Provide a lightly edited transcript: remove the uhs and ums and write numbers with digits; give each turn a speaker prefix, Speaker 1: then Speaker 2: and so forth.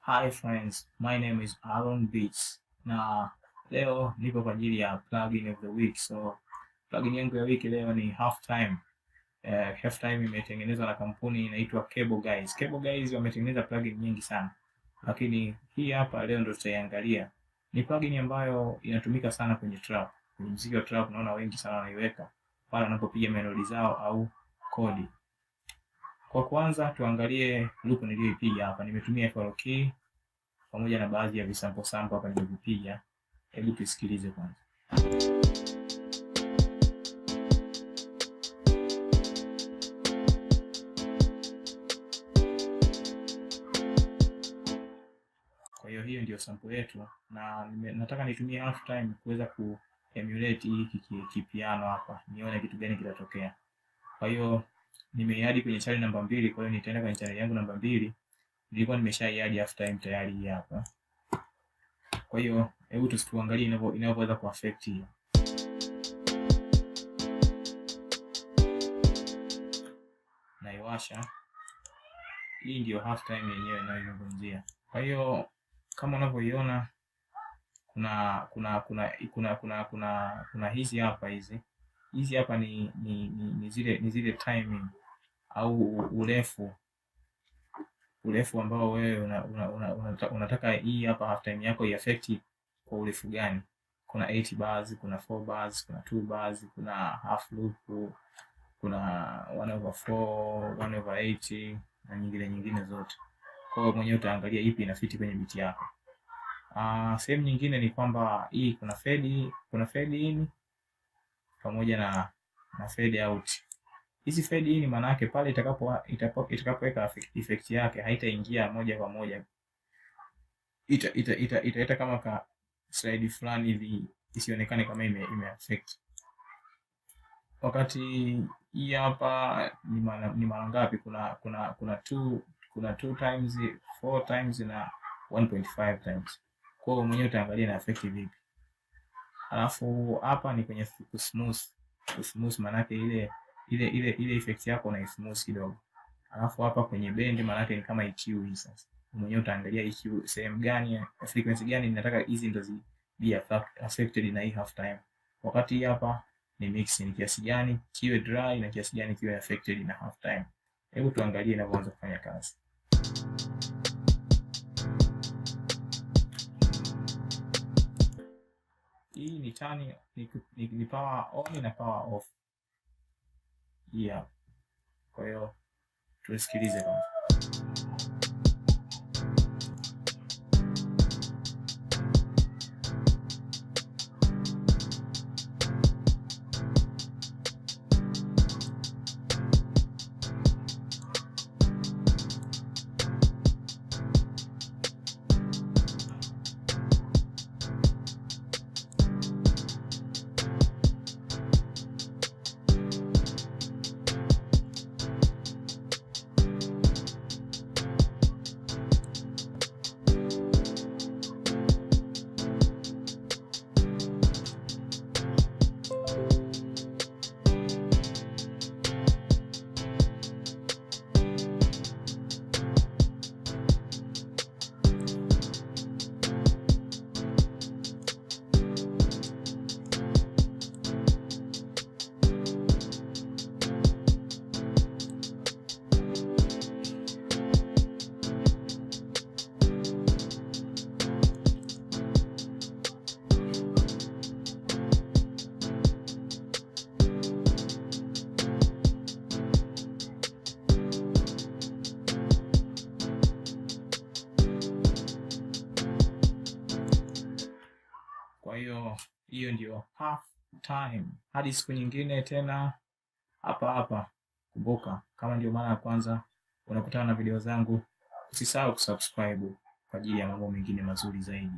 Speaker 1: Hi friends, my name is Aaron Beats na leo nipo kwa ajili ya plugin of the week. So plugin yangu ya wiki leo ni Halftime. Halftime imetengenezwa na kampuni inaitwa Cable Guys. Cable Guys wametengeneza plugin nyingi sana, lakini hii hapa leo ndo tutaiangalia. Ni plugin ambayo inatumika sana kwenye trap. Kwenye muziki wa trap naona wengi sana wanaiweka pale wanapopiga melodi zao au kodi. Kwa kwanza tuangalie loop niliyoipiga hapa. Nimetumia follow key pamoja na baadhi ya visample hapa nilivyopiga. Hebu tusikilize kwanza. Kwa hiyo ndio sample yetu na nataka nitumie halftime kuweza ku emulate hiki kipiano hapa. Nione kitu gani kitatokea. Kwa hiyo nimeadd kwenye channel namba 2, kwa hiyo nitaenda kwenye channel yangu namba 2. Nilikuwa nimesha-add halftime tayari hii hapa. Kwa hiyo hebu tuangalie inavyoweza kuaffect hiyo. Naiwasha. Hii ndio halftime yenyewe ninayozungumzia. Kwa hiyo kama unavyoiona kuna hizi hapa hizi. Hizi hapa ni zile timing au urefu ambao wewe unataka hii hapa halftime yako iaffect kwa urefu gani. Kuna 8 bars, kuna 4 bars, kuna 2 bars, kuna half loop, kuna 1/4, 1/8 na nyingine zote. Kwa hiyo mwenyewe utaangalia ipi inafiti kwenye beat yako. Sehemu nyingine ni kwamba hii kuna fade in pamoja na fade out. Hizi fade in maana yake pale itakapoweka effect yake haitaingia moja kwa moja. Italeta kama ka slide fulani hivi isionekane kama ime affect. Wakati hii hapa ni mara ngapi? Kuna 2 times, 4 times na 1.5 times. Kwa hiyo mwenyewe utaangalia na affect vipi. Alafu hapa ni kwenye smooth maana yake ile effect yako na smooth kidogo. Alafu hapa kwenye bend maana yake ni kama EQ hii sasa. Mwenyewe utaangalia EQ sehemu gani, frequency gani ninataka hizi ndo be affected na hii halftime. Wakati hapa ni mix, ni kiasi gani kiwe dry na kiasi gani kiwe affected na halftime. Hebu tuangalie inavyoanza kufanya kazi. Hii ni power on na power off. Yeah. Kwa hiyo tusikilize kwanza. Hiyo ndio half time. Hadi siku nyingine tena hapa. Kumbuka, kama ndio mara ya kwanza unakutana na video zangu, usisahau kusubscribe kwa ajili ya mambo mengine mazuri zaidi.